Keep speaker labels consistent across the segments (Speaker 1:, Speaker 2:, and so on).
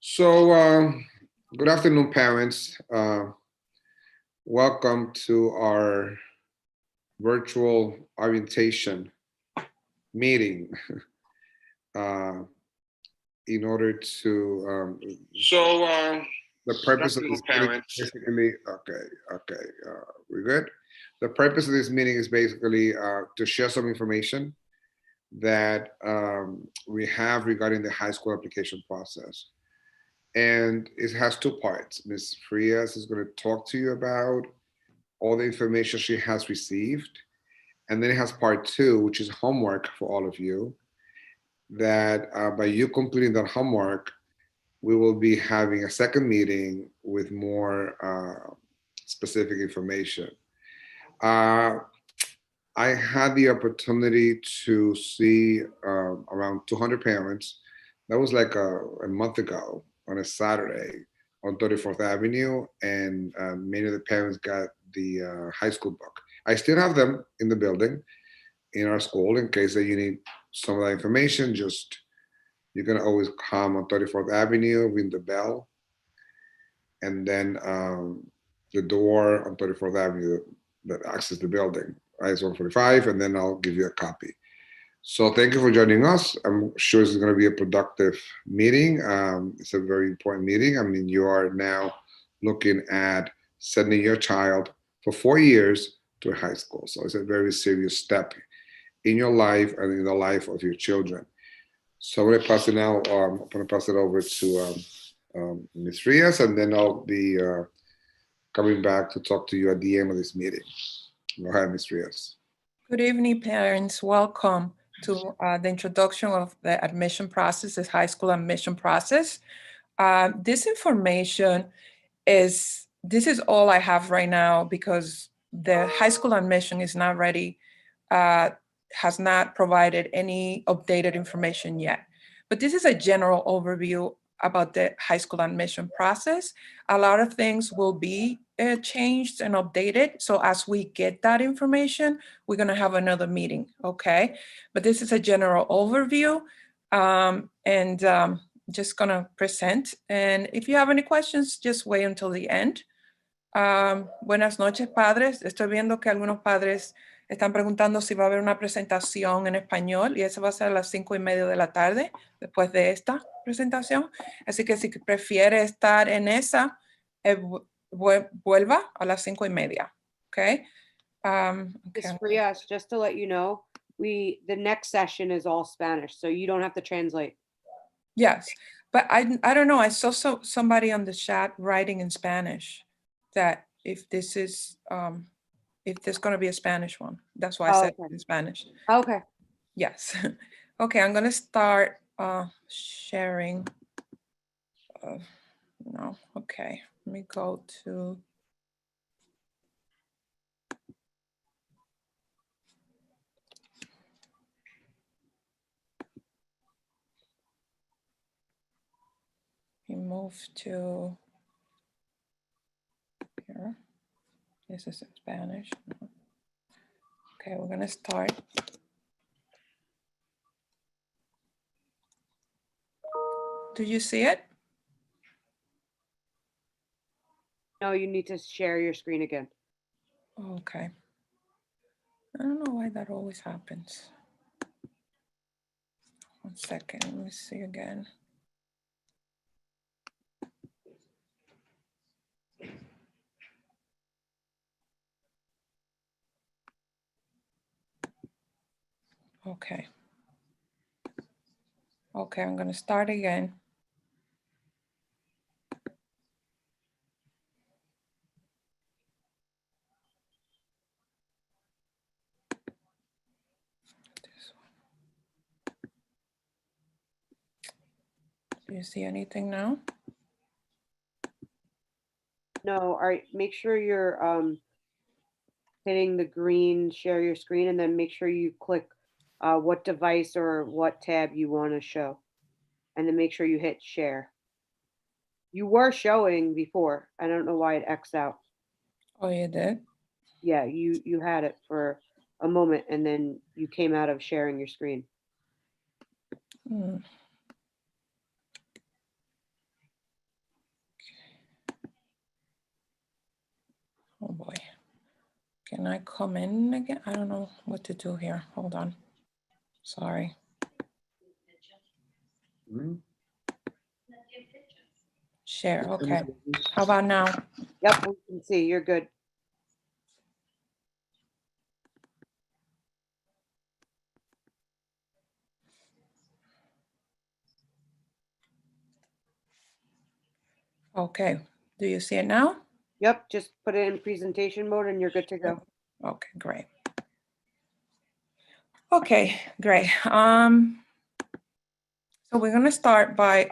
Speaker 1: Good afternoon, parents. Welcome to our virtual orientation meeting. uh, in order to, the
Speaker 2: Good
Speaker 1: purpose of
Speaker 2: afternoon,
Speaker 1: this meeting
Speaker 2: parents.
Speaker 1: is basically, we're good. The purpose of this meeting is basically to share some information that we have regarding the high school application process. And it has two parts. Ms. Frias is going to talk to you about all the information she has received. And then it has part two, which is homework for all of you. That by you completing that homework, we will be having a second meeting with more specific information. Uh, I had the opportunity to see around 200 parents. That was like a month ago on a Saturday on 34th Avenue, and many of the parents got the high school book. I still have them in the building in our school in case that you need some of that information. Just you can always come on 34th Avenue, ring the bell, and then the door on 34th Avenue that access the building. IS 145, and then I'll give you a copy. So thank you for joining us. I'm sure it's going to be a productive meeting. It's a very important meeting. I mean, you are now looking at sending your child for 4 years to high school. So it's a very serious step in your life and in the life of your children. So I'm going to pass it now. I'm going to pass it over to Ms. Rios, and then I'll be coming back to talk to you at the end of this meeting. Go ahead, Ms. Rios.
Speaker 3: Good evening, parents. Welcome to the introduction of the admission process, the high school admission process. This information this is all I have right now because the high school admission is not ready, has not provided any updated information yet. But this is a general overview about the high school admission process. A lot of things will be changed and updated. So as we get that information, we're gonna have another meeting, okay? But this is a general overview, just gonna present. And if you have any questions, just wait until the end. Buenas noches, padres. Estoy viendo que algunos padres están preguntando si va a haber una presentación en español y eso va a ser a las 5:30 de la tarde después de esta presentación. Así que si prefiere estar en esa, vuelva a las 5:30, okay?
Speaker 4: Ms. Frias, just to let you know, the next session is all Spanish, so you don't have to translate.
Speaker 3: Yes, but I don't know. I saw somebody on the chat writing in Spanish that if this is if there's going to be a Spanish one. That's why I said in Spanish.
Speaker 4: Okay.
Speaker 3: Yes. Okay, I'm going to start sharing. No, okay. Let me go to. Move to here. This is in Spanish. Okay, we're gonna start. Do you see it?
Speaker 4: No, you need to share your screen again.
Speaker 3: Okay. I don't know why that always happens. 1 second, let me see again. Okay. Okay, I'm gonna start again. This one. Do you see anything now?
Speaker 4: No, all right, make sure you're hitting the green share your screen and then make sure you click what device or what tab you want to show. And then make sure you hit share. You were showing before. I don't know why it X'd out.
Speaker 3: Oh, you did?
Speaker 4: Yeah, you had it for a moment and then you came out of sharing your screen.
Speaker 3: Can I come in again? I don't know what to do here. Hold on. Sorry.
Speaker 1: Hmm?
Speaker 3: Share, okay. How about now?
Speaker 4: Yep, we can see, you're good.
Speaker 3: Okay, do you see it now?
Speaker 4: Yep, just put it in presentation mode and you're good to go.
Speaker 3: Okay, great. Okay, great. So we're gonna start by,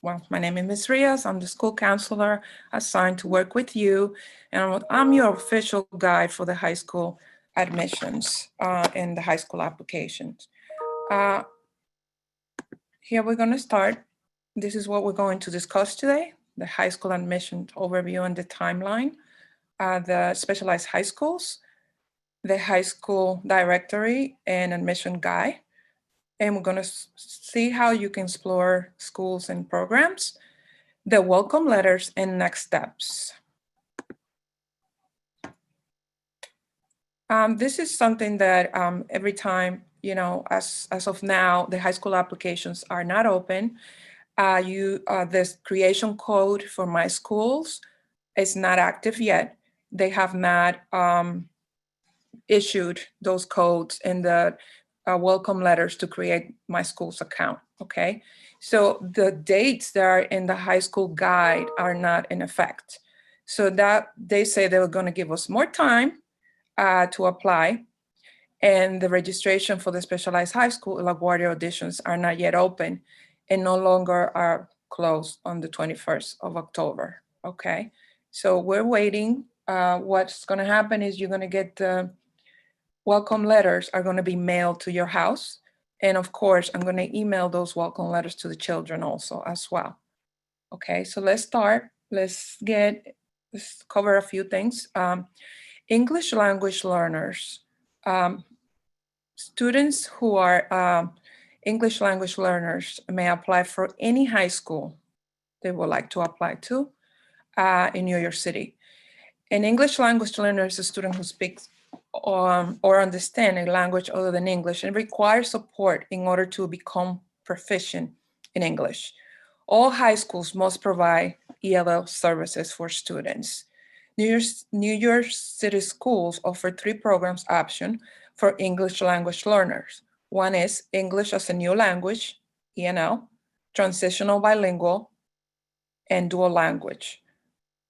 Speaker 3: well, my name is Ms. Rios. I'm the school counselor assigned to work with you. And I'm your official guide for the high school admissions and the high school applications. Here we're gonna start. This is what we're going to discuss today, the high school admission overview and the timeline, the specialized high schools, the high school directory and admission guide. And we're gonna see how you can explore schools and programs, the welcome letters and next steps. This is something that every time, you know, as of now, the high school applications are not open. This creation code for my schools is not active yet. They have not issued those codes in the welcome letters to create my school's account, okay? So the dates that are in the high school guide are not in effect. So that they say they were gonna give us more time to apply, and the registration for the specialized high school LaGuardia auditions are not yet open and no longer are closed on the 21st of October, okay? So we're waiting. What's gonna happen is you're gonna get the welcome letters are gonna be mailed to your house. And of course, I'm gonna email those welcome letters to the children also as well. Okay, so let's start. Let's cover a few things. English language learners. Students who are English language learners may apply for any high school they would like to apply to in New York City. An English language learner is a student who speaks or understands a language other than English and requires support in order to become proficient in English. All high schools must provide ELL services for students. New York City schools offer 3 programs option for English language learners. One is English as a New Language, ENL, Transitional Bilingual, and Dual Language.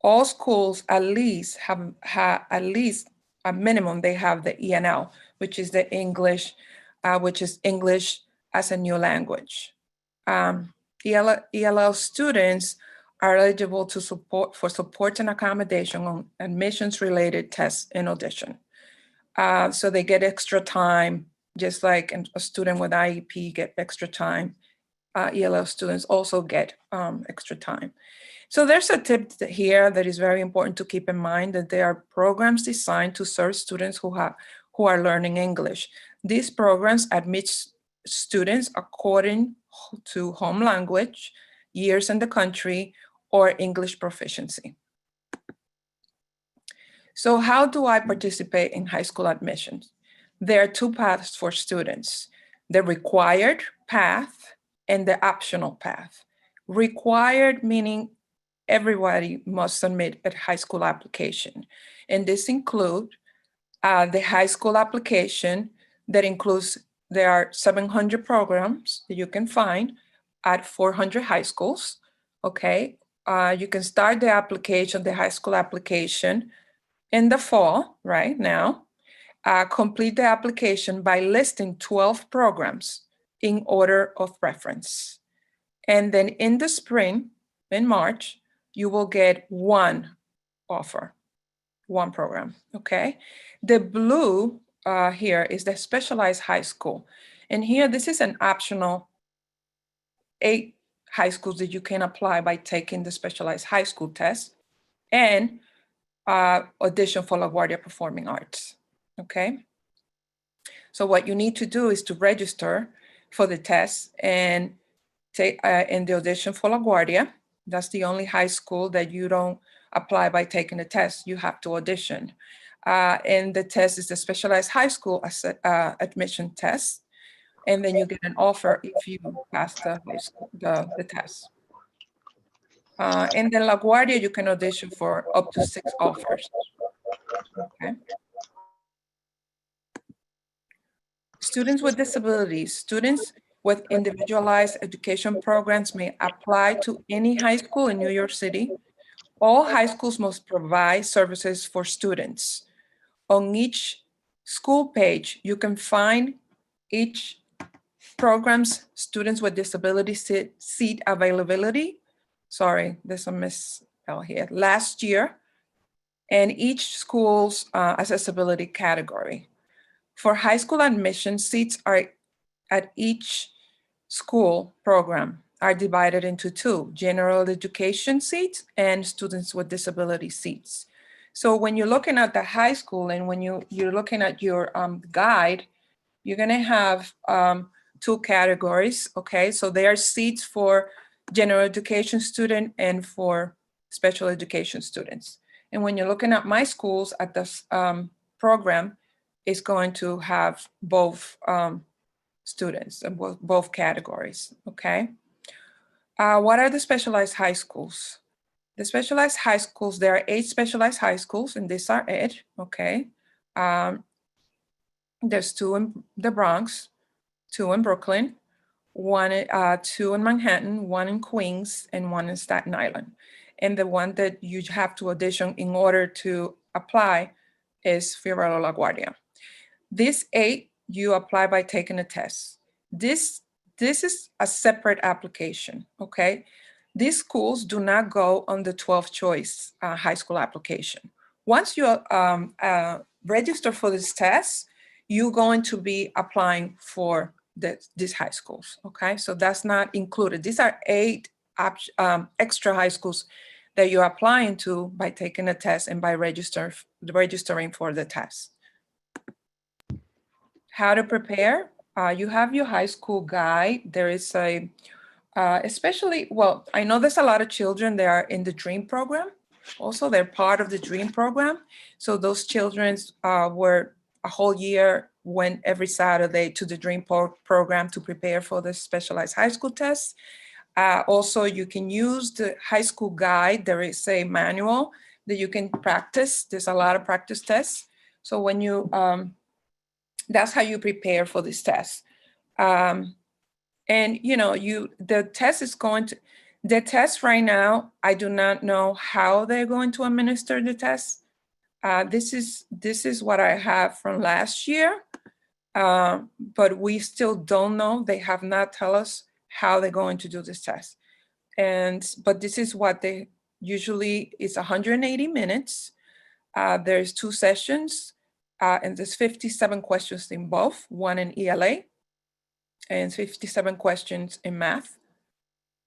Speaker 3: All schools at least have at least a minimum, they have the ENL, which is the English, which is English as a New Language. ELL students are eligible to support and accommodation on admissions related tests and audition. So they get extra time, just like a student with IEP get extra time. ELL students also get extra time. So there's a tip here that is very important to keep in mind, that there are programs designed to serve students who are learning English. These programs admit students according to home language, years in the country, or English proficiency. So how do I participate in high school admissions? There are 2 paths for students: the required path and the optional path. Required meaning everybody must submit a high school application. And this includes the high school application that includes, there are 700 programs that you can find at 400 high schools, okay? You can start the application, the high school application in the fall, right now. Complete the application by listing 12 programs in order of preference. And then in the spring, in March, you will get 1 offer, 1 program, okay? The blue here is the specialized high school. And here, this is an optional 8 high schools that you can apply by taking the specialized high school test and audition for LaGuardia Performing Arts, okay? So what you need to do is to register for the test and take in the audition for LaGuardia. That's the only high school that you don't apply by taking the test. You have to audition. And the test is the specialized high school admission test. And then you get an offer if you pass the test. And then LaGuardia, you can audition for up to 6 offers. Okay. Students with disabilities. Students with individualized education programs may apply to any high school in New York City. All high schools must provide services for students. On each school page, you can find each program's students with disabilities seat availability. Sorry, there's a misspell here. Last year, and each school's accessibility category. For high school admission, seats are at each school program are divided into 2, general education seats and students with disability seats. So when you're looking at the high school and when you're looking at your guide, you're gonna have 2 categories, okay? So there are seats for general education student and for special education students. And when you're looking at my schools at this program, it's going to have both students, both categories, okay? What are the specialized high schools? The specialized high schools, there are 8 specialized high schools, and these are it, okay? There's 2 in the Bronx, 2 in Brooklyn, 2 in Manhattan, 1 in Queens, and 1 in Staten Island. And the one that you have to audition in order to apply is Figueroa LaGuardia. These 8, you apply by taking a test. This is a separate application, okay? These schools do not go on the 12th choice high school application. Once you register for this test, you're going to be applying for these high schools, okay? So that's not included. These are 8 extra high schools that you're applying to by taking a test and by registering for the test. How to prepare? You have your high school guide. There is a, especially, well, I know there's a lot of children that are in the DREAM program. Also, they're part of the DREAM program. So those children were a whole year went every Saturday to the DREAM program to prepare for the specialized high school test. Also, you can use the high school guide. There is a manual that you can practice. There's a lot of practice tests. So when you, that's how you prepare for this test. And you know, the test is going to, the test right now, I do not know how they're going to administer the test. This is what I have from last year, but we still don't know. They have not tell us how they're going to do this test. But this is what they usually, it's 180 minutes. There's 2 sessions, and there's 57 questions in both, 1 in ELA and 57 questions in math.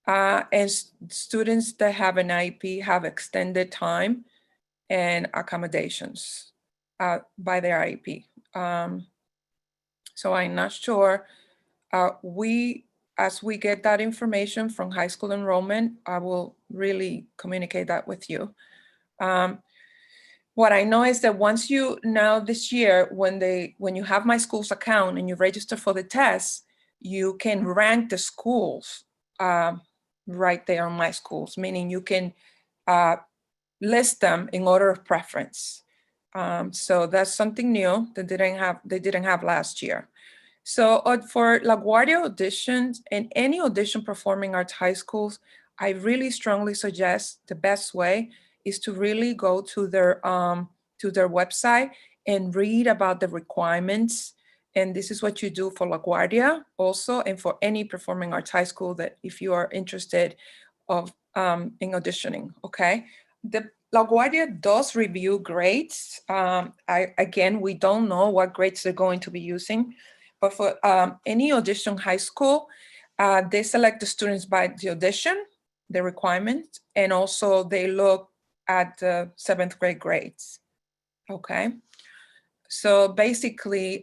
Speaker 3: And students that have an IEP have extended time and accommodations by their IEP. So I'm not sure. As we get that information from high school enrollment, I will really communicate that with you. What I know is that once you, now this year, when you have my school's account and you register for the test, you can rank the schools right there on my schools, meaning you can list them in order of preference. So that's something new that they didn't have last year. So for LaGuardia auditions and any audition performing arts high schools, I really strongly suggest the best way is to really go to their website and read about the requirements. And this is what you do for LaGuardia also, and for any performing arts high school that if you are interested in auditioning, okay? The LaGuardia does review grades. Again, we don't know what grades they're going to be using, but for any audition high school, they select the students by the audition, the requirements, and also they look at the 7th grade grades, okay? So basically,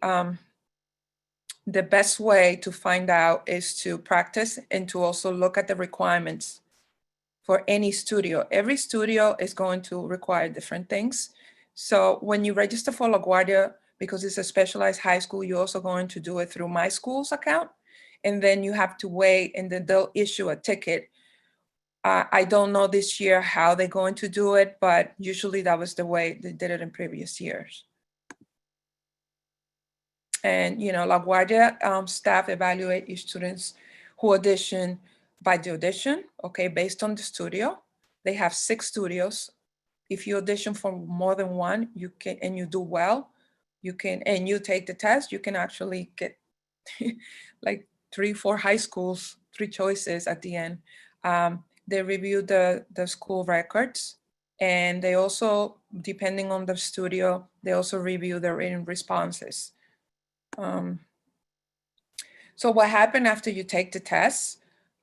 Speaker 3: the best way to find out is to practice and to also look at the requirements for any studio. Every studio is going to require different things. So when you register for LaGuardia, because it's a specialized high school, you're also going to do it through My Schools account. And then you have to wait, and then they'll issue a ticket. I don't know this year how they're going to do it, but usually that was the way they did it in previous years. And, you know, LaGuardia staff evaluate each students who audition by the audition, okay, based on the studio. They have 6 studios. If you audition for more than one, you can, and you do well, you can, and you take the test, you can actually get like 3, 4 high schools, 3 choices at the end. They review the school records, and they also, depending on the studio, they also review the written responses. So what happened after you take the test?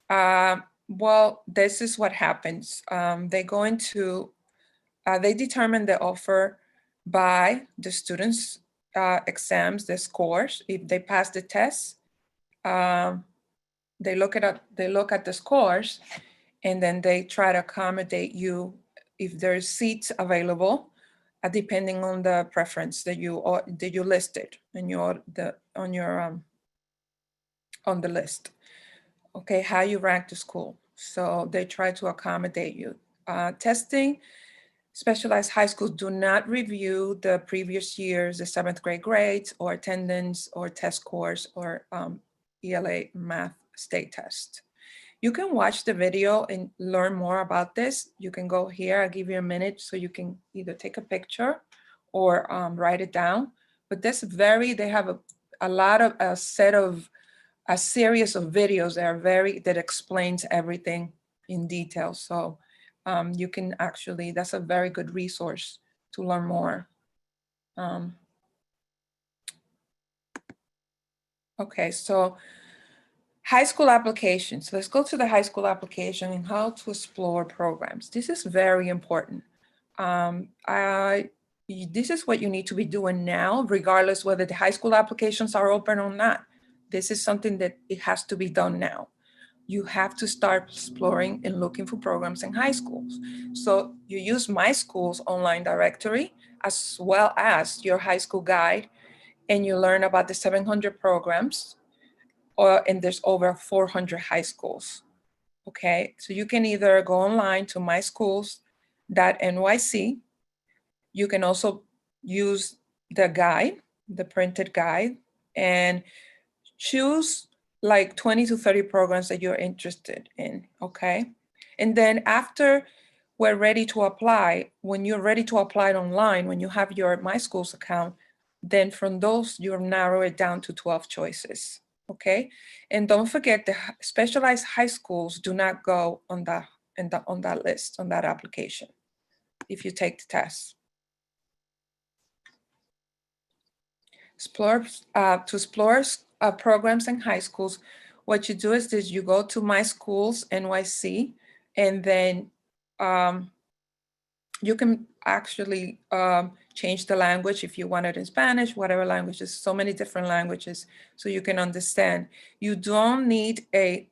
Speaker 3: Well, this is what happens. They go into, they determine the offer by the students' exams, the scores. If they pass the test, they look at the scores, and then they try to accommodate you if there's seats available, depending on the preference that you listed in on the list. Okay, how you rank the school. So they try to accommodate you. Testing, specialized high schools do not review the previous year's, the 7th grade grades or attendance or test scores or ELA math state test. You can watch the video and learn more about this. You can go here, I'll give you a minute so you can either take a picture or write it down. But they have a series of videos that explains everything in detail. So you can actually, that's a very good resource to learn more. Okay, so high school applications. Let's go to the high school application and how to explore programs. This is very important. This is what you need to be doing now, regardless whether the high school applications are open or not. This is something that it has to be done now. You have to start exploring and looking for programs in high schools. So you use My Schools online directory, as well as your high school guide, and you learn about the 700 programs, and there's over 400 high schools. Okay, so you can either go online to myschools.nyc. You can also use the guide, the printed guide, and choose like 20 to 30 programs that you're interested in, okay? And then after we're ready to apply, when you're ready to apply it online, when you have your My Schools account, then from those, you'll narrow it down to 12 choices, okay? And don't forget, the specialized high schools do not go on that list, on that application, if you take the test. To explore programs in high schools, what you do is this: you go to My Schools NYC, and then you can actually change the language if you want it in Spanish, whatever languages, so many different languages, so you can understand. You don't need an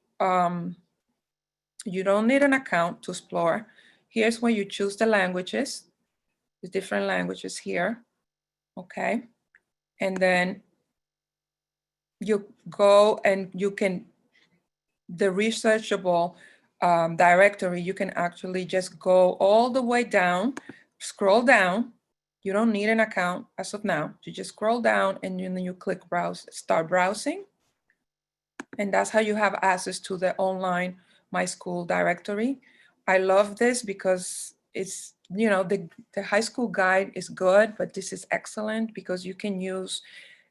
Speaker 3: account to explore. Here's where you choose the languages, the different languages here, okay? And then you go and you can, the researchable directory, you can actually just go all the way down, scroll down. You don't need an account as of now. You just scroll down and then you click browse, start browsing. And that's how you have access to the online My School directory. I love this because it's, you know, the high school guide is good, but this is excellent because you can use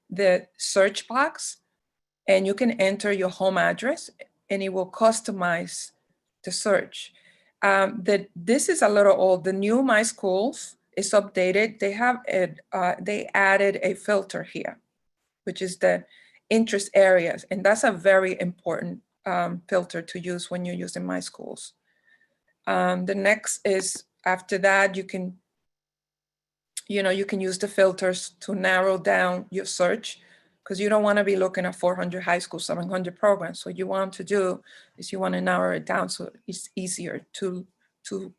Speaker 3: the search box and you can enter your home address and it will customize the search. This is a little old. The new My Schools is updated. They added a filter here, which is the interest areas. And that's a very important filter to use when you're using My Schools. The next is, after that, you can use the filters to narrow down your search, because you don't want to be looking at 400 high schools, 700 programs. What you want to do is you want to narrow it down so it's easier to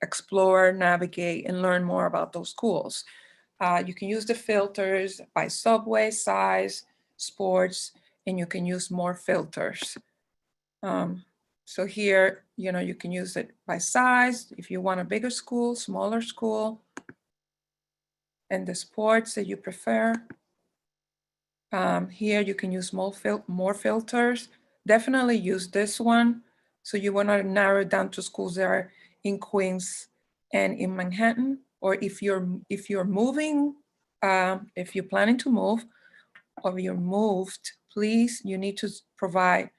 Speaker 3: explore, navigate, and learn more about those schools. You can use the filters by subway, size, sports, and you can use more filters. So here, you can use it by size, if you want a bigger school, smaller school, and the sports that you prefer. Here you can use more filters. Definitely use this one. So you want to narrow it down to schools that are in Queens and in Manhattan. Or if you're moving, if you're planning to move, or you're moved, please, you need to provide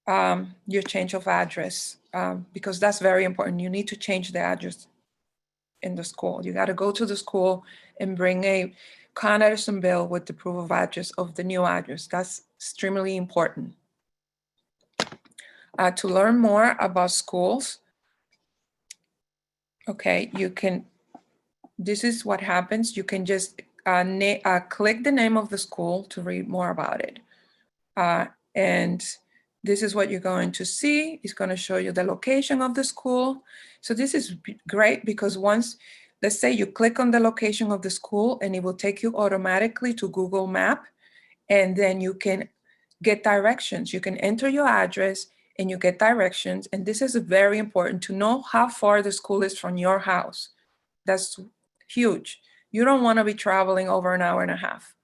Speaker 3: your change of address, because that's very important. You need to change the address in the school. You got to go to the school and bring a Con Edison bill with the proof of address of the new address. That's extremely important. To learn more about schools, okay, this is what happens. You can just click the name of the school to read more about it. And this is what you're going to see. It's going to show you the location of the school. So this is great because once, let's say you click on the location of the school and it will take you automatically to Google Map, and then you can get directions. You can enter your address and you get directions. And this is very important to know how far the school is from your house. That's huge. You don't want to be traveling over an hour and a half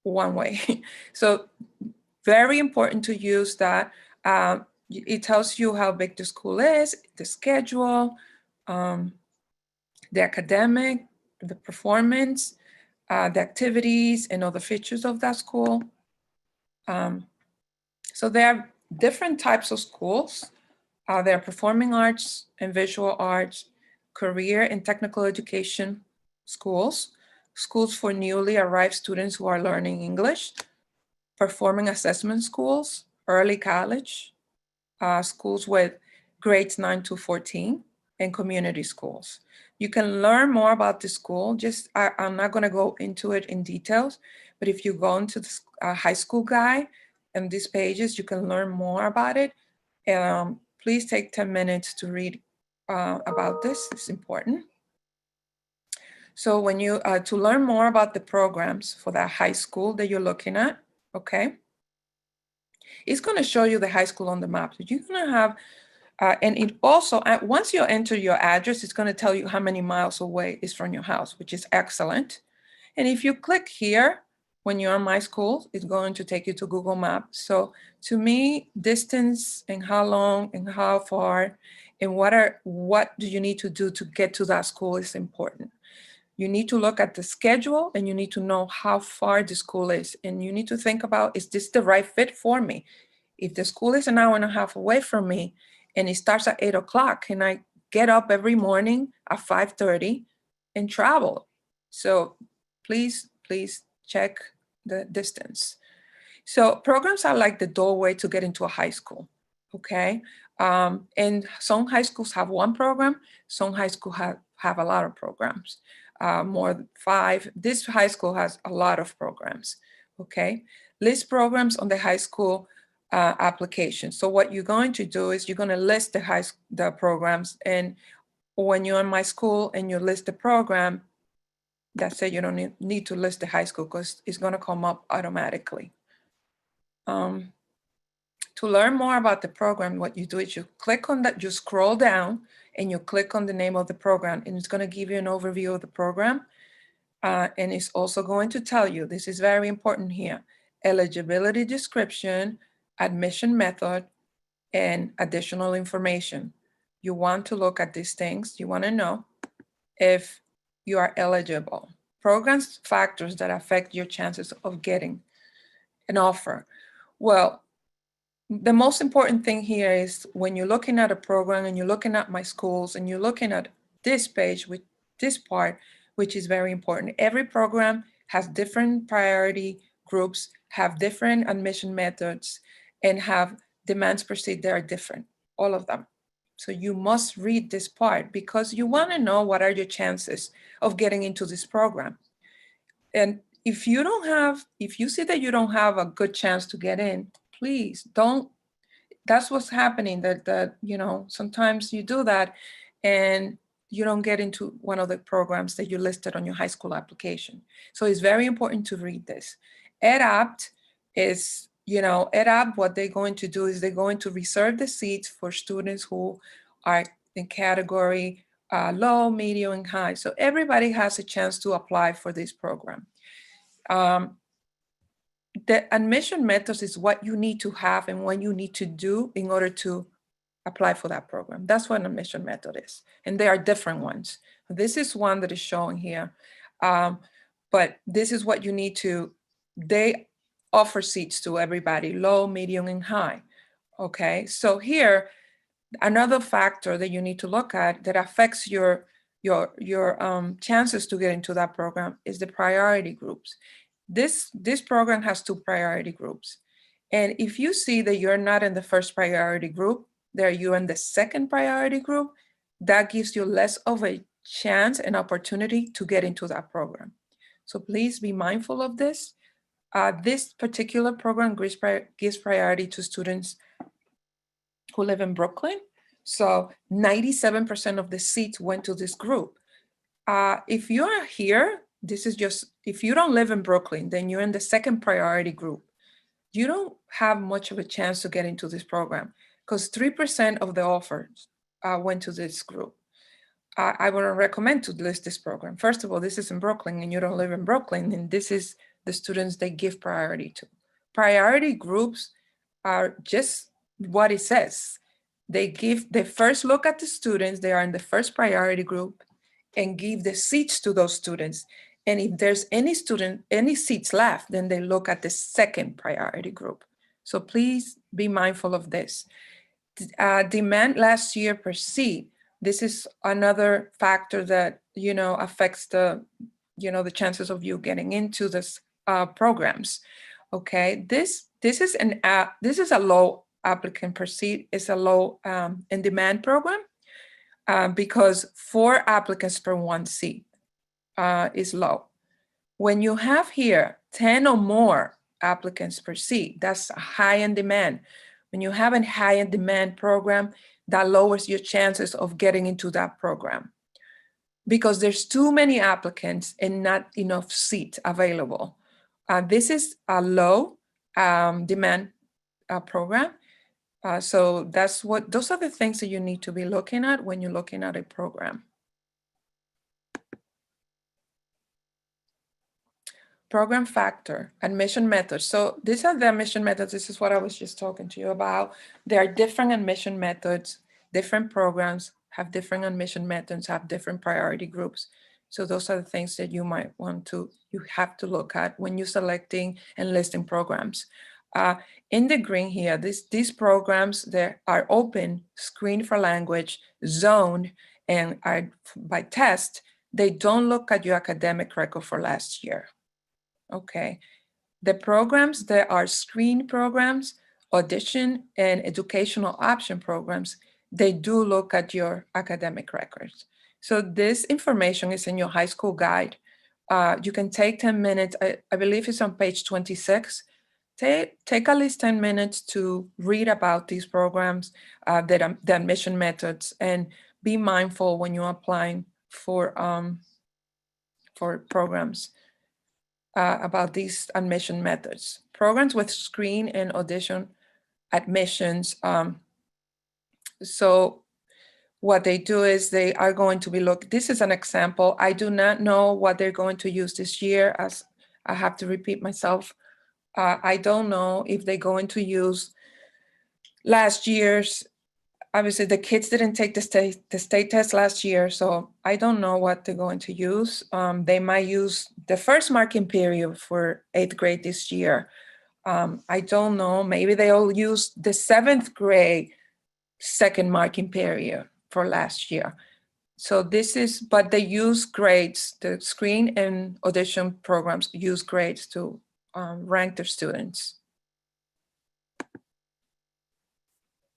Speaker 3: one way. So very important to use that. It tells you how big the school is, the schedule, the academic, the performance, the activities, and other features of that school. So there are different types of schools. There are performing arts and visual arts, career and technical education schools, schools for newly arrived students who are learning English, performing assessment schools, early college, schools with grades 9 to 14, and community schools. You can learn more about the school. I'm not going to go into it in details, but if you go into the high school guide and these pages, you can learn more about it. Please take 10 minutes to read about this. It's important. So when you to learn more about the programs for that high school that you're looking at, okay, it's going to show you the high school on the map. So you're going to have, and it also, once you enter your address, it's going to tell you how many miles away is from your house, which is excellent. And if you click here, when you're on My School, it's going to take you to Google Maps. So to me, distance and how long and how far and what do you need to do to get to that school is important. You need to look at the schedule and you need to know how far the school is. And you need to think about, is this the right fit for me? If the school is an hour and a half away from me and it starts at 8 o'clock, can I get up every morning at 5:30 and travel? So please check the distance. So programs are like the doorway to get into a high school, okay? And some high schools have one program, some high schools have a lot of programs. More than 5. This high school has a lot of programs, okay? List programs on the high school application. So what you're going to do is you're going to list the programs, and when you're in My School and you list the program, that's it. You don't need to list the high school because it's going to come up automatically. To learn more about the program, what you do is you click on that, you scroll down and you click on the name of the program, and it's going to give you an overview of the program. And it's also going to tell you, this is very important here, eligibility description, admission method, and additional information. You want to look at these things. You want to know if you are eligible. Programs factors that affect your chances of getting an offer. Well, the most important thing here is when you're looking at a program and you're looking at My Schools and you're looking at this page with this part, which is very important. Every program has different priority groups, have different admission methods, and have demands per seat that are different, all of them. So you must read this part because you want to know what are your chances of getting into this program. And if you see that you don't have a good chance to get in, please don't. That's what's happening, that sometimes you do that and you don't get into one of the programs that you listed on your high school application. So it's very important to read this. EdApt is, EdApt, what they're going to do is they're going to reserve the seats for students who are in category low, medium, and high. So everybody has a chance to apply for this program. The admission methods is what you need to have and what you need to do in order to apply for that program. That's what an admission method is. And there are different ones. This is one that is showing here. But this is what you need to, they offer seats to everybody, low, medium, and high. Okay, so here, another factor that you need to look at that affects your chances to get into that program is the priority groups. This program has 2 priority groups. And if you see that you're not in the first priority group, you're in the second priority group, that gives you less of a chance and opportunity to get into that program. So please be mindful of this. This particular program gives priority to students who live in Brooklyn. So 97% of the seats went to this group. If you are here, this is just, if you don't live in Brooklyn, then you're in the second priority group. You don't have much of a chance to get into this program because 3% of the offers went to this group. I would recommend to list this program. First of all, this is in Brooklyn and you don't live in Brooklyn, and this is the students they give priority to. Priority groups are just what it says. They first look at the students, they are in the first priority group, and give the seats to those students. And if there's any seats left, then they look at the second priority group. So please be mindful of this. Demand last year per seat. This is another factor that, affects the chances of you getting into this programs. Okay, this is a low applicant per seat. It's a low in demand program because 4 applicants per 1 seat is low. When you have here 10 or more applicants per seat, that's a high in demand. When you have a high in demand program, that lowers your chances of getting into that program because there's too many applicants and not enough seats available. This is a low demand program. So those are the things that you need to be looking at when you're looking at a program. Program factor, admission methods. So these are the admission methods. This is what I was just talking to you about. There are different admission methods. Different programs have different admission methods, have different priority groups. So those are the things that you have to look at when you're selecting and listing programs. In the green here, these programs that are open, screened for language, zoned, and are by test, they don't look at your academic record for last year. Okay, the programs that are screen programs, audition, and educational option programs, they do look at your academic records. So this information is in your high school guide. You can take 10 minutes, I believe it's on page 26. Take at least 10 minutes to read about these programs, the admission methods, and be mindful when you're applying for programs. About these admission methods. Programs with screen and audition admissions. So what they do is they are going to be this is an example. I do not know what they're going to use this year, as I have to repeat myself. I don't know if they're going to use last year's. Obviously, the kids didn't take the state test last year, so I don't know what they're going to use. They might use the first marking period for 8th grade this year. I don't know. Maybe they'll use the 7th grade second marking period for last year. So but they use grades. The screen and audition programs use grades to rank their students.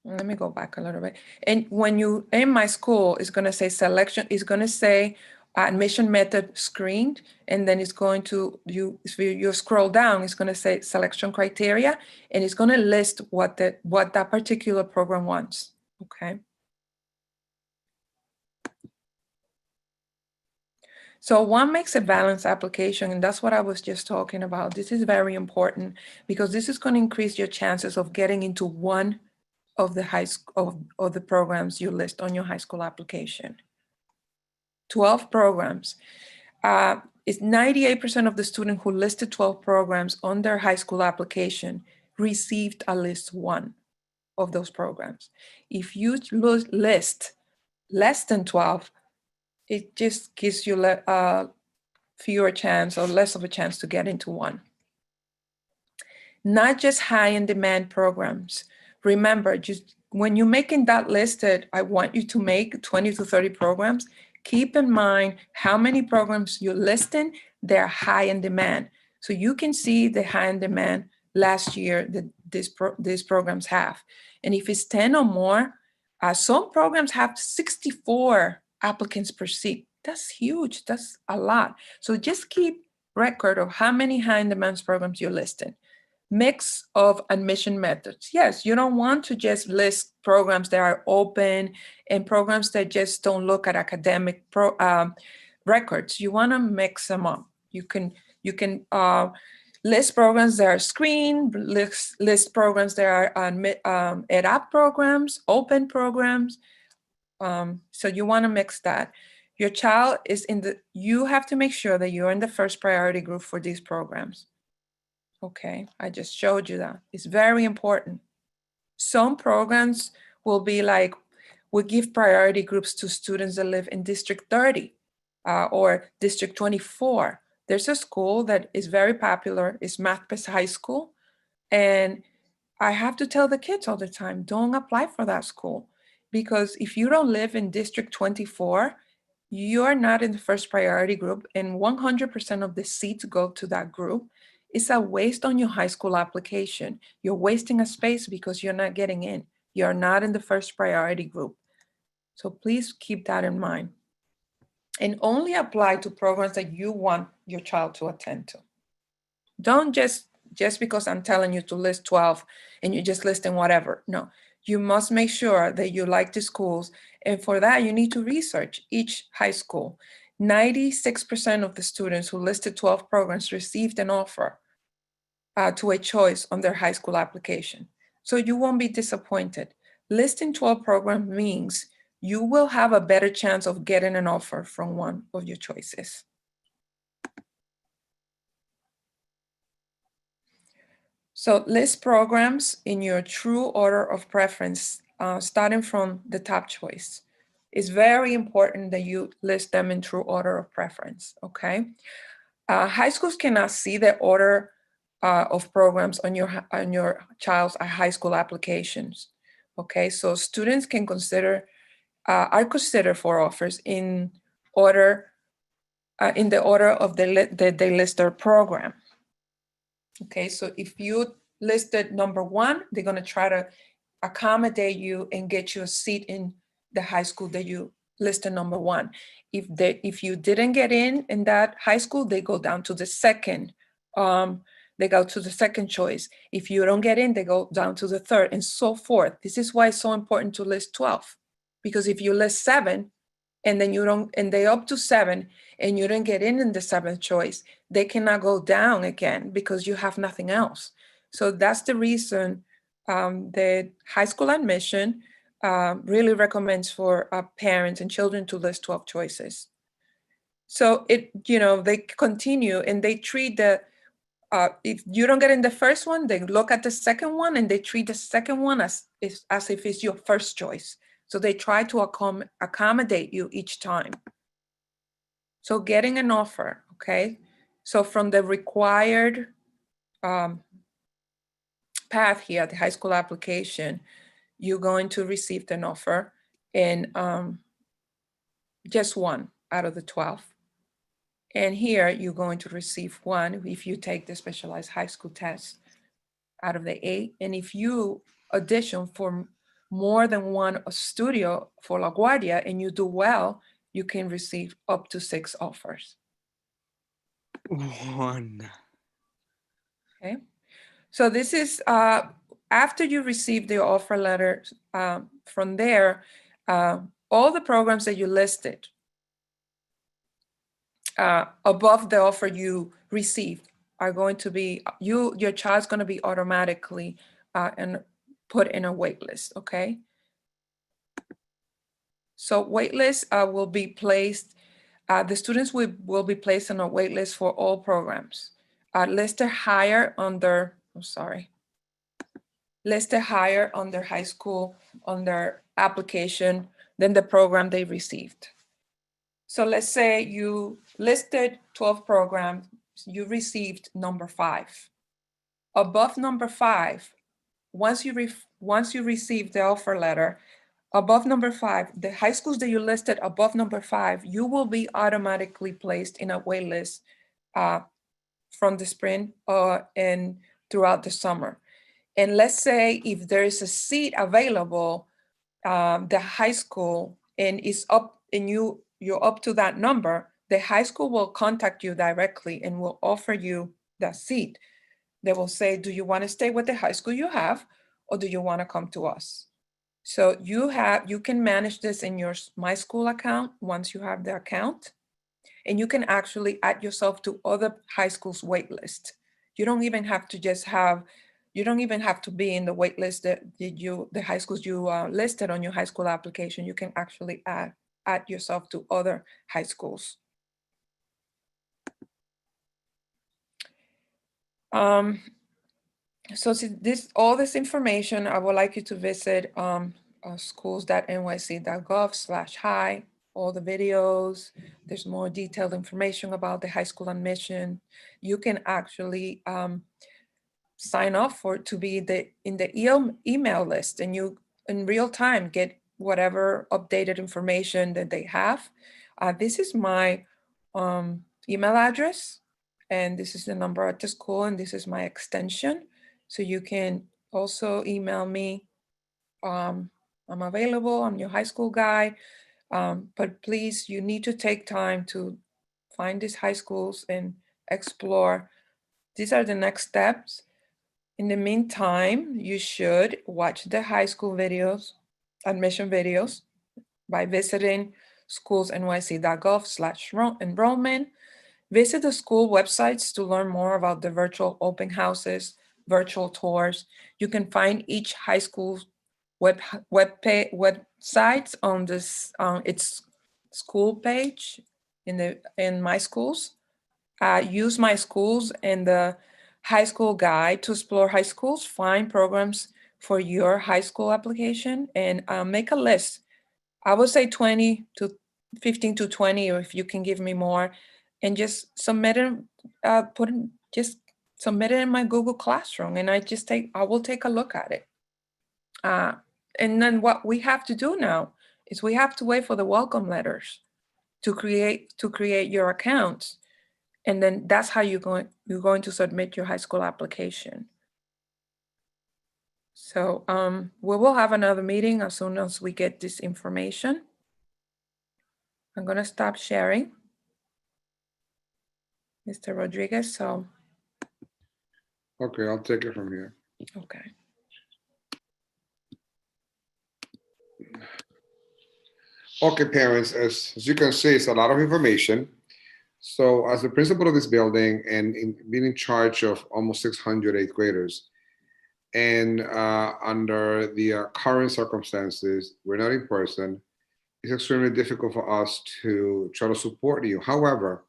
Speaker 3: Let me go back a little bit. And when you, in my school, it's going to say selection, it's going to say admission method screened, and then it's going to, if you scroll down, it's going to say selection criteria, and it's going to list what that particular program wants, okay? So one makes a balanced application, and that's what I was just talking about. This is very important because this is going to increase your chances of getting into one of the high school of the programs you list on your high school application. 12 programs. It's 98% of the students who listed 12 programs on their high school application received at least one of those programs. If you list less than 12, it just gives you fewer chance or less of a chance to get into one. Not just high in demand programs. Remember, just when you're making that listed, I want you to make 20 to 30 programs. Keep in mind how many programs you're listing, they're high in demand. So you can see the high in demand last year that these programs have. And if it's 10 or more, some programs have 64 applicants per seat. That's huge, that's a lot. So just keep record of how many high in demand programs you're listing. Mix of admission methods. Yes, you don't want to just list programs that are open and programs that just don't look at academic records. You want to mix them up. You can list programs that are screened, list programs that are EDAP programs, open programs. So you want to mix that. Your child is you have to make sure that you're in the first priority group for these programs. Okay, I just showed you that. It's very important. Some programs will be like, we give priority groups to students that live in District 30 or District 24. There's a school that is very popular, it's Mathpes High School. And I have to tell the kids all the time, don't apply for that school. Because if you don't live in District 24, you're not in the first priority group and 100% of the seats go to that group. It's a waste on your high school application. You're wasting a space because you're not getting in. You're not in the first priority group. So please keep that in mind. And only apply to programs that you want your child to attend to. Don't just because I'm telling you to list 12 and you're just listing whatever. No, you must make sure that you like the schools. And for that, you need to research each high school. 96% of the students who listed 12 programs received an offer to a choice on their high school application. So you won't be disappointed. Listing 12 programs means you will have a better chance of getting an offer from one of your choices. So list programs in your true order of preference, starting from the top choice. It's very important that you list them in true order of preference, okay? High schools cannot see the order of programs on your child's high school applications, okay? So students can are considered for offers in the order of they list their program. Okay, so if you listed number 1, they're going to try to accommodate you and get you a seat in the high school that you listed number 1. If you didn't get in that high school, they go down to the second. They go to the second choice. If you don't get in, they go down to the third, and so forth. This is why it's so important to list 12, because if you list 7, and then they up to 7, and you don't get in the 7th choice, they cannot go down again because you have nothing else. So that's the reason the high school admission really recommends for parents and children to list 12 choices. So they continue and they treat if you don't get in the first one, they look at the second one and they treat the second one as if it's your first choice. So they try to accommodate you each time. So getting an offer, okay? So from the required path here, the high school application, you're going to receive an offer in just 1 out of the 12. And here you're going to receive 1 if you take the specialized high school test out of the 8. And if you audition for more than 1 studio for LaGuardia and you do well, you can receive up to 6 offers.
Speaker 2: 1.
Speaker 3: Okay. So this is after you receive the offer letter from there, all the programs that you listed, above the offer you received are going to be, your child's going to be automatically and put in a wait list, okay? So wait list will be placed, the students will be placed on a wait list for all programs. Listed higher on their, listed higher on their high school, on their application than the program they received. So let's say you listed 12 programs, you received number 5. Above number 5, once you receive the offer letter, above number 5, the high schools that you listed above number 5, you will be automatically placed in a wait list from the spring and throughout the summer. And let's say if there is a seat available, the high school and is up and you're up to that number, the high school will contact you directly and will offer you that seat. They will say, do you want to stay with the high school you have, or do you want to come to us? So you can manage this in your My School account once you have the account, and you can actually add yourself to other high schools wait list. You don't even have to be in the wait list that the high schools you listed on your high school application. You can actually add yourself to other high schools. So all this information, I would like you to visit schools.nyc.gov/hi, all the videos. There's more detailed information about the high school admission. You can actually sign up to be in the email list, and you in real time get whatever updated information that they have. This is my email address, and this is the number at the school, and this is my extension. So you can also email me. I'm available. I'm your high school guy. But please, you need to take time to find these high schools and explore. These are the next steps. In the meantime, you should watch the high school videos, admission videos, by visiting schoolsnyc.gov/enrollment. Visit the school websites to learn more about the virtual open houses, virtual tours. You can find each high school's websites on its school page in My Schools. Use My Schools and the high school guide to explore high schools, find programs for your high school application, and make a list. I would say 15 to 20, or if you can give me more, and just submit it, just submit it in my Google Classroom, and I will take a look at it. And then what we have to do now is we have to wait for the welcome letters to create your accounts. And then that's how you're going to submit your high school application. So we will have another meeting as soon as we get this information. I'm going to stop sharing, Mr. Rodriguez. So.
Speaker 1: Okay, I'll take it from here.
Speaker 3: Okay.
Speaker 1: Okay, parents, as you can see, it's a lot of information. So as the principal of this building and being in charge of almost 600 eighth graders, and under the current circumstances, we're not in person, it's extremely difficult for us to try to support you. However,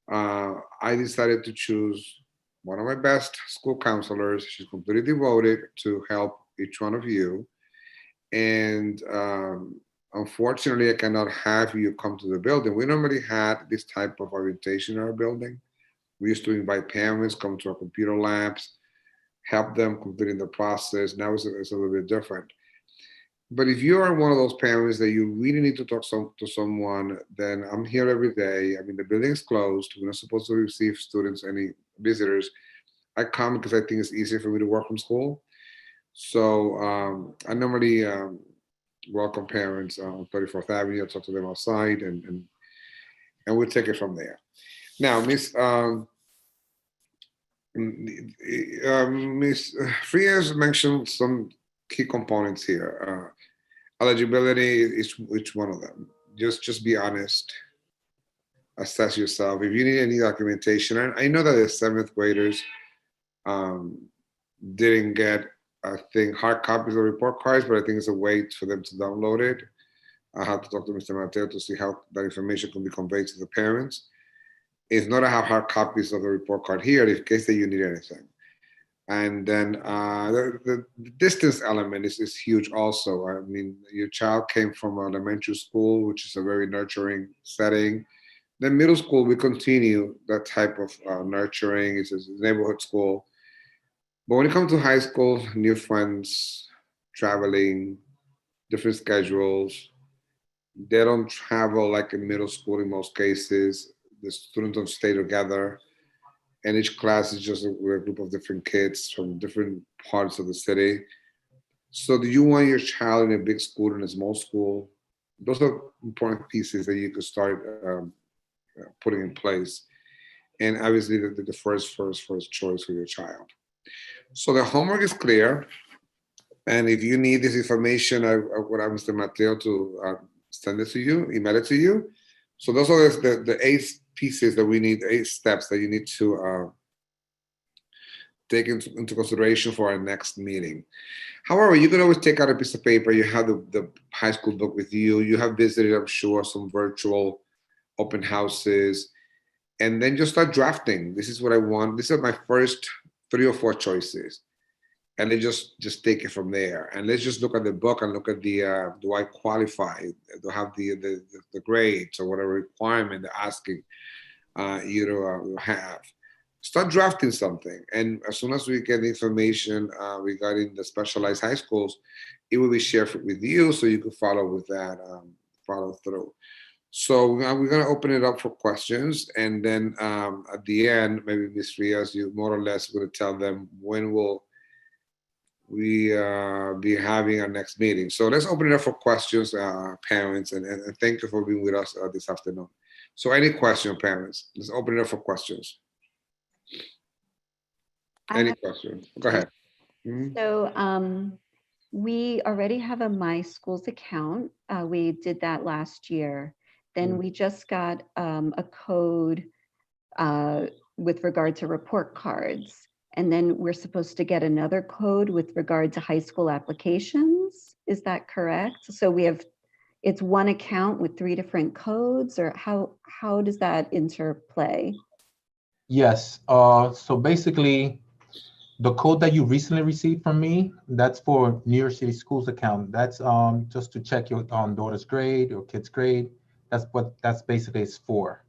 Speaker 1: I decided to choose one of my best school counselors. She's completely devoted to help each one of you. And unfortunately, I cannot have you come to the building. We normally had this type of orientation in our building. We used to invite parents, come to our computer labs, help them completing the process. Now it's a little bit different. But if you are one of those parents that you really need to talk to someone, then I'm here every day. I mean, the building is closed. We're not supposed to receive students, any visitors. I come because I think it's easier for me to work from school. So I normally welcome parents on 34th Avenue. I talk to them outside, and we'll take it from there. Now, Ms. Frias mentioned some key components here. Eligibility is which one of them? Just be honest. assess yourself. If you need any documentation, and I know that the 7th graders didn't get, I think, hard copies of report cards, but I think it's a way for them to download it. I have to talk to Mr. Mateo to see how that information can be conveyed to the parents. It's not to have hard copies of the report card here in case that you need anything. And then the distance element is huge also. I mean, your child came from elementary school, which is a very nurturing setting. Then middle school, we continue that type of nurturing. It's a neighborhood school. But when it comes to high school, new friends, traveling, different schedules, they don't travel like in middle school in most cases. The students don't stay together. And each class is just a group of different kids from different parts of the city. So do you want your child in a big school or in a small school? Those are important pieces that you could start putting in place. And obviously the first choice for your child. So the homework is clear. And if you need this information, I would ask Mr. Mateo to send it to you, email it to you. So those are the 8 pieces that we need, 8 steps that you need to take into consideration for our next meeting. However, you can always take out a piece of paper. You have the high school book with you. You have visited, I'm sure, some virtual open houses. And then just start drafting. This is what I want. These are my first 3 or 4 choices. And then just take it from there. And let's just look at the book and look at the, do I qualify? Do I have the grades or whatever requirement they're asking you to have? Start drafting something. And as soon as we get information regarding the specialized high schools, it will be shared with you so you can follow with that, follow through. So we're going to open it up for questions. And then at the end, maybe Ms. Rios, you more or less going to tell them when will we be having our next meeting. So let's open it up for questions, parents, and thank you for being with us this afternoon. So any question, parents? Let's open it up for questions. Any questions? Go ahead.
Speaker 2: So we already have a My Schools account. We did that last year. Then we just got a code with regard to report cards. And then we're supposed to get another code with regard to high school applications. Is that correct? So it's one account with 3 different codes, or how does that interplay?
Speaker 5: Yes. So basically, the code that you recently received from me, that's for New York City Schools account. That's just to check your daughter's grade or kid's grade. That's what that's basically is for.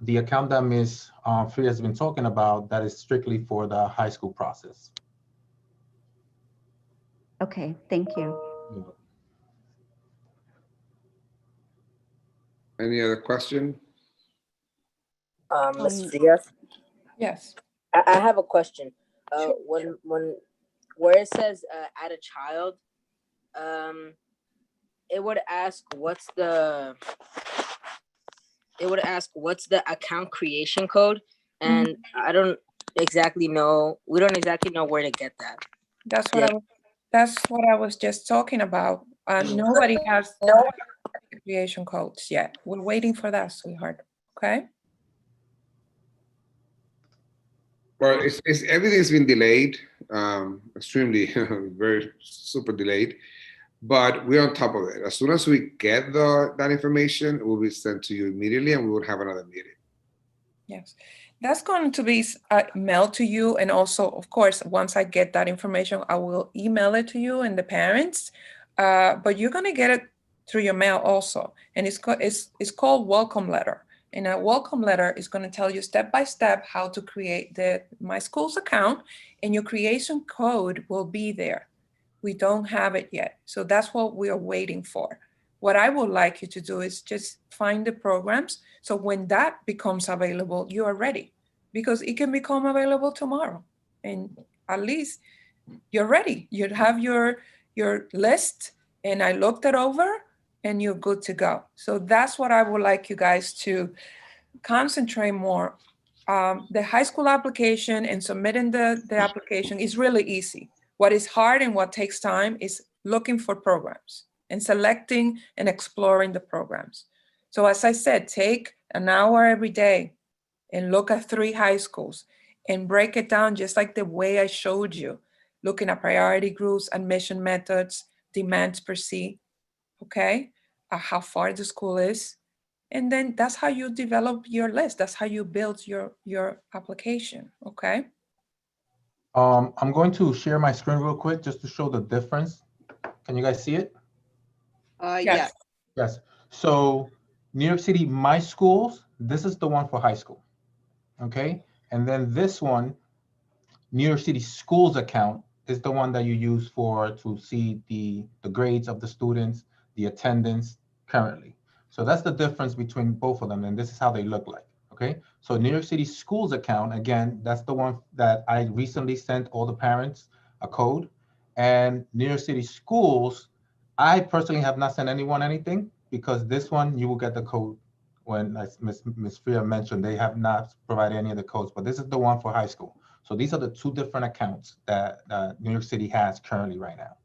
Speaker 5: The account that Ms. Free has been talking about, that is strictly for the high school process.
Speaker 2: Okay, thank you.
Speaker 1: Any other question?
Speaker 6: Ms. Frias,
Speaker 3: Yes.
Speaker 6: I have a question. When where it says add a child, it would ask what's the account creation code, and I don't exactly know. We don't exactly know where to get that.
Speaker 3: That's what I was just talking about. Nobody has creation codes yet. We're waiting for that, sweetheart. Okay.
Speaker 1: Well, everything's been delayed, extremely, very super delayed. But we're on top of it. As soon as we get that information, it will be sent to you immediately, and we will have another meeting.
Speaker 3: Yes, that's going to be mailed to you. And also, of course, once I get that information, I will email it to you and the parents. But you're going to get it through your mail also. And it's called welcome letter. And a welcome letter is going to tell you step by step how to create the My Schools account, and your creation code will be there. We don't have it yet. So that's what we are waiting for. What I would like you to do is just find the programs. So when that becomes available, you are ready, because it can become available tomorrow. And at least you're ready. You'd have your list, and I looked it over, and you're good to go. So that's what I would like you guys to concentrate more. The high school application and submitting the application is really easy. What is hard and what takes time is looking for programs and selecting and exploring the programs. So as I said, take an hour every day and look at 3 high schools and break it down just like the way I showed you, looking at priority groups, admission methods, demands per seat, okay? How far the school is. And then that's how you develop your list. That's how you build your application, okay?
Speaker 5: I'm going to share my screen real quick just to show the difference. Can you guys see it?
Speaker 4: Yeah.
Speaker 5: Yes. So New York City, My Schools, this is the one for high school. Okay. And then this one, New York City Schools account, is the one that you use to see the grades of the students, the attendance currently. So that's the difference between both of them. And this is how they look like. Okay. So New York City Schools account, again, that's the one that I recently sent all the parents a code. And New York City Schools, I personally have not sent anyone anything, because this one you will get the code when, as Ms. Freya mentioned, they have not provided any of the codes, but this is the one for high school. So these are the 2 different accounts that New York City has currently right now.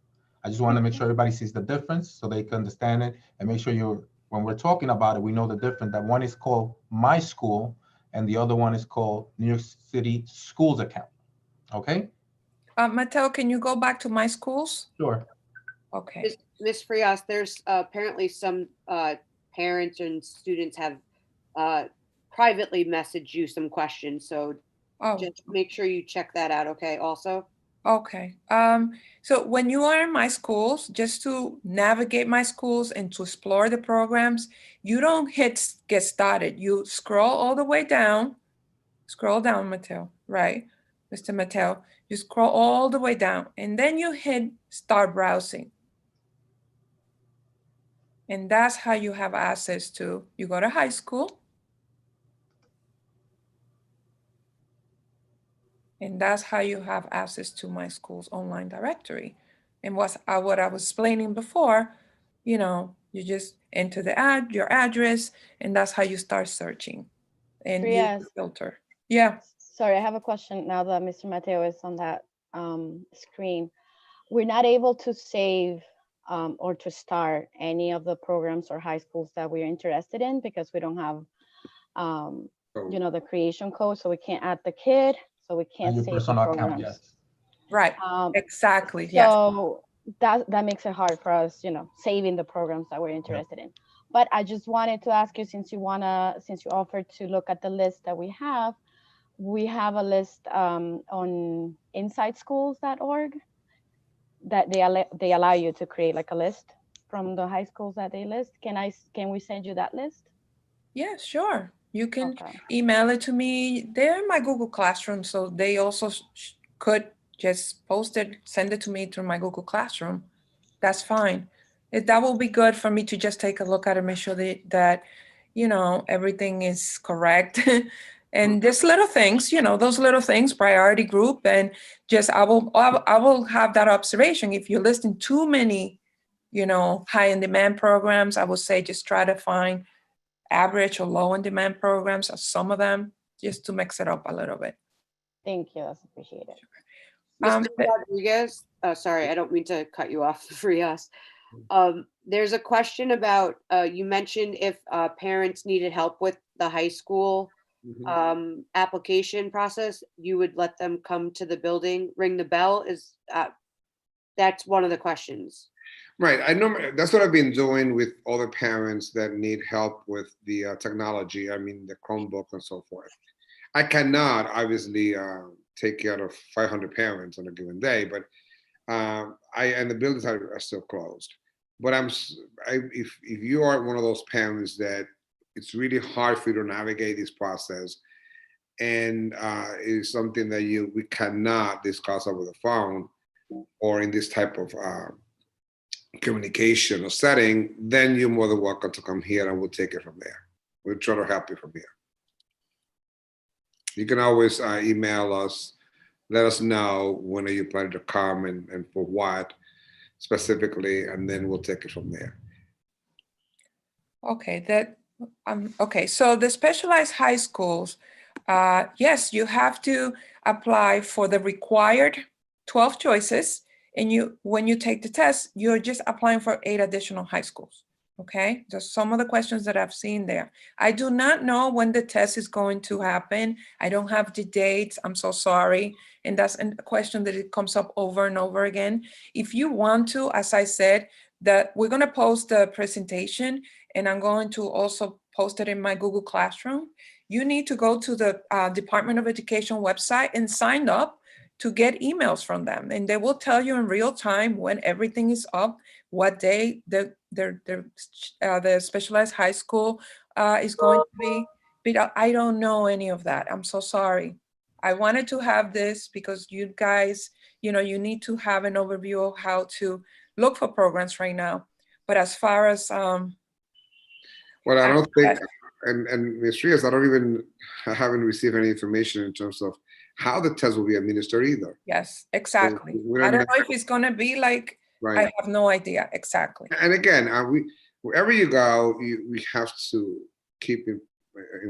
Speaker 5: I just want to make sure everybody sees the difference so they can understand it, and make sure when we're talking about it, we know the difference, that one is called My School and the other one is called New York City Schools account. Okay?
Speaker 3: Mateo, can you go back to My Schools?
Speaker 5: Sure.
Speaker 3: Okay.
Speaker 4: Ms. Frias, there's apparently some parents and students have privately messaged you some questions. So
Speaker 3: Oh,
Speaker 4: just make sure you check that out, okay, also?
Speaker 3: okay. So when you are in My Schools, just to navigate My Schools and to explore the programs, you don't hit get started. You scroll all the way down. Scroll down, Mateo, right? Mr. Mateo, you scroll all the way down and then you hit start browsing. And that's how you have access to, you go to high school. And that's how you have access to My School's online directory. And what I was explaining before, you know, you just enter your address, and that's how you start searching and use
Speaker 7: Yes.
Speaker 3: the filter. Yeah.
Speaker 7: Sorry, I have a question now that Mr. Mateo is on that screen. We're not able to save or to start any of the programs or high schools that we're interested in because we don't have, you know, the creation code. So we can't add the kid. So we can't
Speaker 5: And your
Speaker 7: save the
Speaker 5: personal account,
Speaker 7: programs.
Speaker 5: yes.
Speaker 3: Right. Exactly. Yes.
Speaker 7: So that makes it hard for us, you know, saving the programs that we're interested in. But I just wanted to ask you, since you offered to look at the list that we have a list on insideschools.org that they allow you to create like a list from the high schools that they list. Can we send you that list?
Speaker 3: Yeah, sure. You can
Speaker 7: Okay.
Speaker 3: email it to me. They're in my Google Classroom, so they also could just post it, send it to me through my Google Classroom. That's fine. That will be good for me to just take a look at it, make sure that you know, everything is correct. And just little things, you know, those little things, priority group, and just I will have that observation. If you're listing too many, you know, high in demand programs, I would say just try to find average or low in demand programs, or some of them, just to mix it up a little bit.
Speaker 7: Thank you. That's appreciated.
Speaker 4: Mr. Rodriguez, sorry, I don't mean to cut you off, Frias. There's a question about, you mentioned if parents needed help with the high school application process, you would let them come to the building, ring the bell. That's one of the questions.
Speaker 1: Right. I know that's what I've been doing with other parents that need help with the technology. I mean, the Chromebook and so forth. I cannot obviously take care of 500 parents on a given day, but and the buildings are still closed. But if you are one of those parents that it's really hard for you to navigate this process, and it's something that we cannot discuss over the phone or in this type of communication or setting, then you're more than welcome to come here and we'll take it from there. We'll try to help you from here. You can always email us, let us know when are you planning to come and for what specifically, and then we'll take it from there.
Speaker 3: Okay, okay. So the specialized high schools, yes, you have to apply for the required 12 choices, and when you take the test, you're just applying for 8 additional high schools. Okay, just some of the questions that I've seen there. I do not know when the test is going to happen. I don't have the dates. I'm so sorry. And that's a question that it comes up over and over again. If you want to, as I said, that we're going to post the presentation, and I'm going to also post it in my Google Classroom. You need to go to the Department of Education website and sign up to get emails from them. And they will tell you in real time when everything is up, what day the specialized high school is going to be. But I don't know any of that. I'm so sorry. I wanted to have this because you guys, you need to have an overview of how to look for programs right now. But as far as
Speaker 1: Well, I don't think, and Ms. Rios, I haven't received any information in terms of how the test will be administered either.
Speaker 3: Yes, exactly.
Speaker 1: We
Speaker 3: I
Speaker 1: don't
Speaker 3: don't know if it's gonna be like,
Speaker 1: Right.
Speaker 3: I have no idea, exactly.
Speaker 1: And again, wherever you go, we have to keep in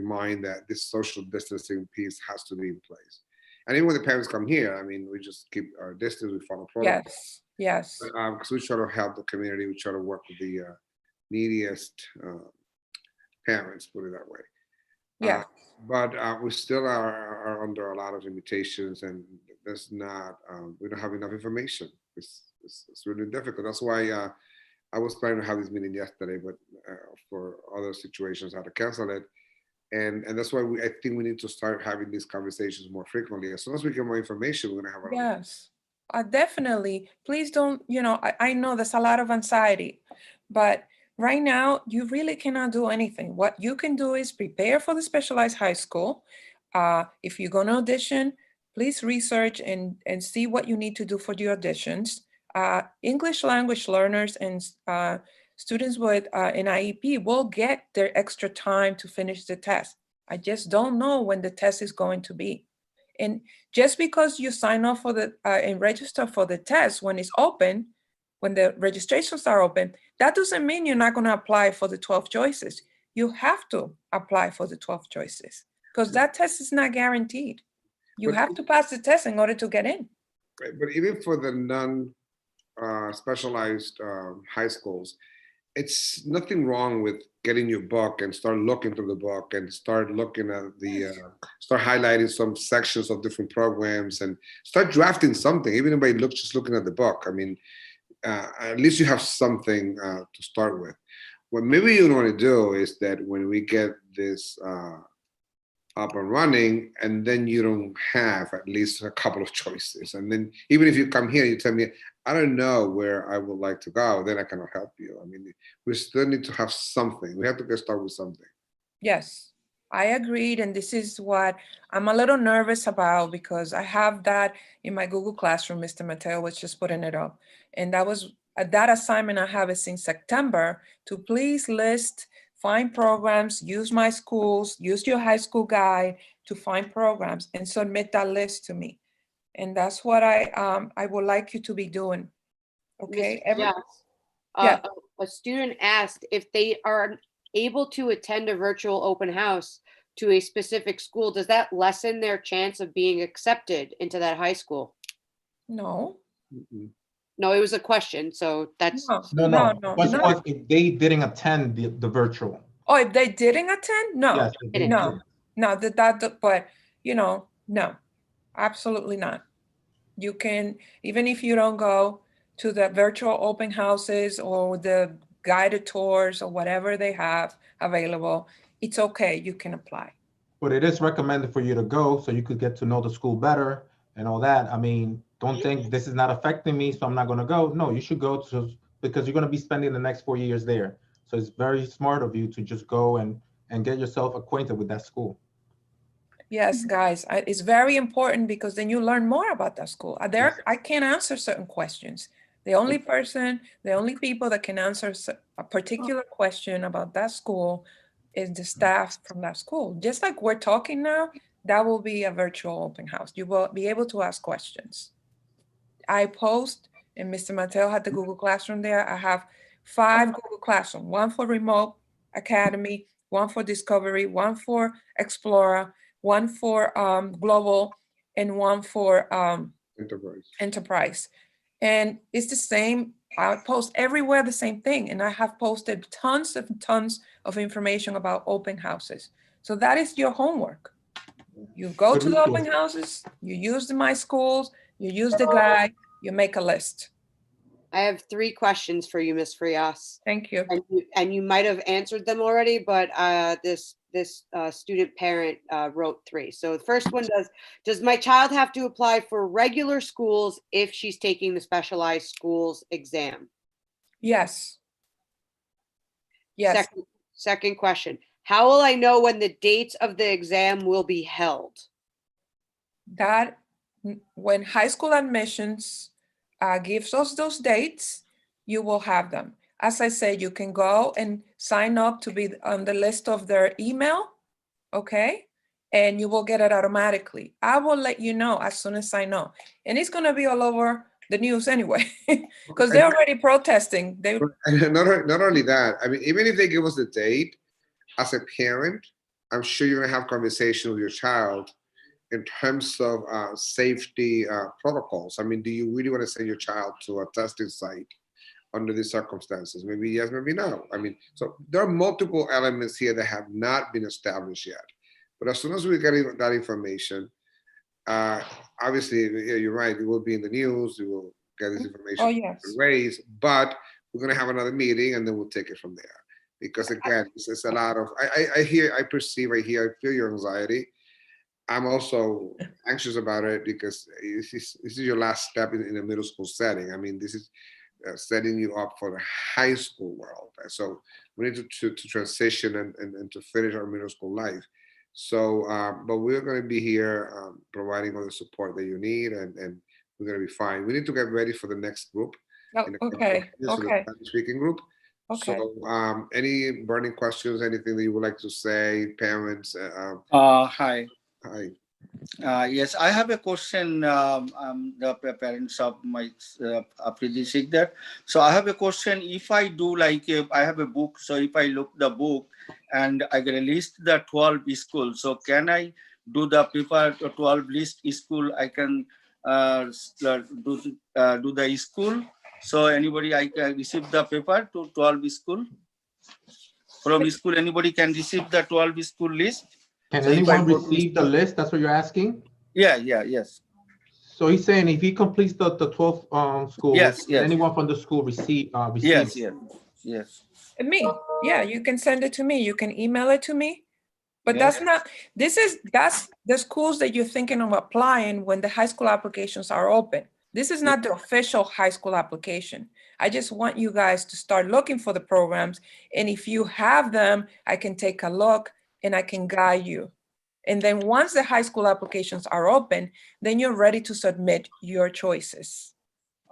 Speaker 1: mind that this social distancing piece has to be in place. And even when the parents come here, I mean, we just keep our distance, we follow protocol.
Speaker 3: Yes, yes,
Speaker 1: Because we try to help the community, we try to work with the neediest parents, put it that way.
Speaker 3: yeah,
Speaker 1: But we still are under a lot of limitations, and there's not, we don't have enough information. It's really difficult. That's why I was planning to have this meeting yesterday, but for other situations, I had to cancel it. And that's why I think we need to start having these conversations more frequently. As soon as we get more information, we're gonna have
Speaker 3: yes. Definitely, please don't, I know there's a lot of anxiety, but right now you really cannot do anything. What you can do is prepare for the specialized high school. If you're gonna audition, please research and see what you need to do for the auditions. English language learners and students with an IEP will get their extra time to finish the test. I just don't know when the test is going to be. And just because you sign up for the and register for the test when it's open, when the registrations are open, that doesn't mean you're not going to apply for the 12 choices. You have to apply for the 12 choices because that test is not guaranteed. You
Speaker 1: But-
Speaker 3: have to pass the test in order to get in.
Speaker 1: But even for the non-specialized high schools, it's nothing wrong with getting your book and start looking through the book and start looking at start highlighting some sections of different programs and start drafting something, even if it looks just looking at the book. I mean, at least you have something to start with. What maybe you want to do is that when we get this up and running, and then you don't have at least a couple of choices. And then even if you come here, you tell me, I don't know where I would like to go, then I cannot help you. I mean, we still need to have something. We have to get started with something.
Speaker 3: Yes, I agreed. And this is what I'm a little nervous about because I have that in my Google Classroom. Mr. Mateo was just putting it up. And that was that assignment I have it since September to please list, find programs, use my schools, use your high school guide to find programs and submit that list to me. And that's what I would like you to be doing. Okay.
Speaker 4: Yes.
Speaker 3: Yeah.
Speaker 4: A student asked if they are able to attend a virtual open house to a specific school, does that lessen their chance of being accepted into that high school?
Speaker 3: No.
Speaker 4: No, it was a question, so that's
Speaker 5: No. Question was if they didn't attend the virtual.
Speaker 3: Oh, if they didn't attend? No.
Speaker 5: Yes,
Speaker 3: No, but no, absolutely not. You can, even if you don't go to the virtual open houses or the guided tours or whatever they have available, it's okay, you can apply.
Speaker 5: But it is recommended for you to go so you could get to know the school better and all that. I mean, don't think this is not affecting me, so I'm not going to go. No, you should go because you're going to be spending the next 4 years there. So it's very smart of you to just go and get yourself acquainted with that school.
Speaker 3: Yes, guys, it's very important because then you learn more about that school. I can't answer certain questions. The only people that can answer a particular question about that school is the staff from that school. Just like we're talking now, that will be a virtual open house. You will be able to ask questions. I post, and Mr. Mateo had the Google Classroom there. I have 5 Google Classroom, 1 for Remote Academy, 1 for Discovery, 1 for Explorer, 1 for Global, and 1 for Enterprise. And it's the same I post everywhere the same thing, and I have posted tons of information about open houses. So that is your homework. You go
Speaker 5: Good
Speaker 3: to the open
Speaker 5: resource.
Speaker 3: houses, you use the My Schools, you use the guide, you make a list.
Speaker 4: I have 3 questions for you, Ms. Frias.
Speaker 3: Thank you.
Speaker 4: And you might have answered them already, but this student parent wrote 3. So the first one does my child have to apply for regular schools if she's taking the specialized schools exam?
Speaker 3: Yes. Yes.
Speaker 4: Second question, how will I know when the dates of the exam will be held?
Speaker 3: That when high school admissions gives us those dates, you will have them. As I said, you can go and sign up to be on the list of their email, okay? And you will get it automatically. I will let you know as soon as I know. And it's gonna be all over the news anyway, because they're already protesting. They
Speaker 1: Not only that, I mean, even if they give us the date, as a parent, I'm sure you're gonna have conversation with your child in terms of safety protocols. I mean, do you really want to send your child to a testing site under these circumstances? Maybe yes, maybe no. I mean, so there are multiple elements here that have not been established yet. But as soon as we get that information, obviously, yeah, you're right, it will be in the news, we will get this information
Speaker 3: Oh, yes.
Speaker 1: raised, but we're gonna have another meeting and then we'll take it from there. Because again, it's a lot of, I hear, I perceive, I hear, I feel your anxiety. I'm also anxious about it because this is your last step in a middle school setting. I mean, this is setting you up for the high school world. So we need to transition and to finish our middle school life. So, but we're going to be here providing all the support that you need, and we're going to be fine. We need to get ready for the next group.
Speaker 3: Oh,
Speaker 1: in a couple of
Speaker 3: okay,
Speaker 1: days for the
Speaker 3: okay.
Speaker 1: Spanish speaking group.
Speaker 3: Okay.
Speaker 1: So, any burning questions, anything that you would like to say, parents?
Speaker 8: Hi.
Speaker 1: Hi.
Speaker 8: Yes, I have a question. The parents of my predecessor there. So I have a question. If I do I have a book. So if I look the book and I get a list the 12 school. So can I do the prepare 12 list school? I can do the school. So anybody I can receive the paper to 12 school. From school, anybody can receive the 12 school list.
Speaker 5: Can
Speaker 8: So if
Speaker 5: anyone
Speaker 8: I go to
Speaker 5: receive the list? That's what you're asking?
Speaker 8: yes.
Speaker 5: So he's saying if he completes the 12 schools,
Speaker 8: Yes.
Speaker 5: can anyone from the school receive
Speaker 8: Yes.
Speaker 3: Me, yeah, you can send it to me. You can email it to me. But
Speaker 8: Yes.
Speaker 3: that's not, that's the schools that you're thinking of applying when the high school applications are open. This is not the official high school application. I just want you guys to start looking for the programs. And if you have them, I can take a look and I can guide you. And then once the high school applications are open, then you're ready to submit your choices.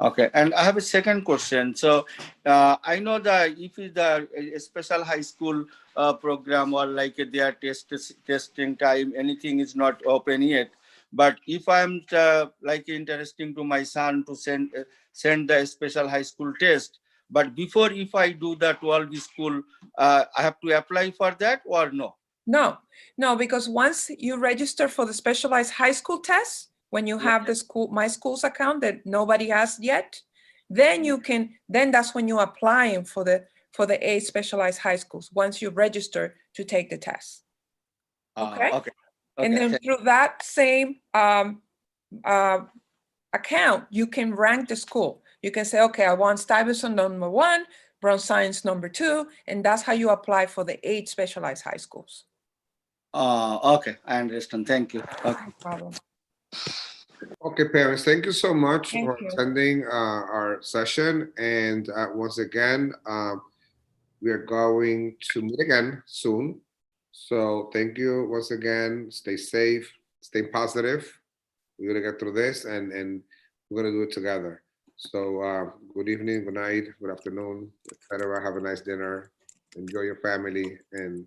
Speaker 8: Okay, and I have a second question. So I know that if it's a special high school program or like their testing time, anything is not open yet. But if I'm like interesting to my son to send the special high school test, but before if I do the 12 school, I have to apply for that or no?
Speaker 3: No, because once you register for the specialized high school test, when you have the My Schools account that nobody has yet, then that's when you're applying for the 8 specialized high schools, once you register to take the test. Okay. And then through that same account, you can rank the school. You can say, okay, I want Stuyvesant number 1, Brown Science number 2, and that's how you apply for the 8 specialized high schools.
Speaker 8: Okay, I understand. Thank you. Okay.
Speaker 3: No problem.
Speaker 1: Okay, parents, thank you so much
Speaker 3: Thank
Speaker 1: for
Speaker 3: you.
Speaker 1: attending our session. And once again, we are going to meet again soon. So thank you once again. Stay safe, stay positive. We're gonna get through this and we're gonna do it together. So good evening, good night, good afternoon, etc. Have a nice dinner. Enjoy your family and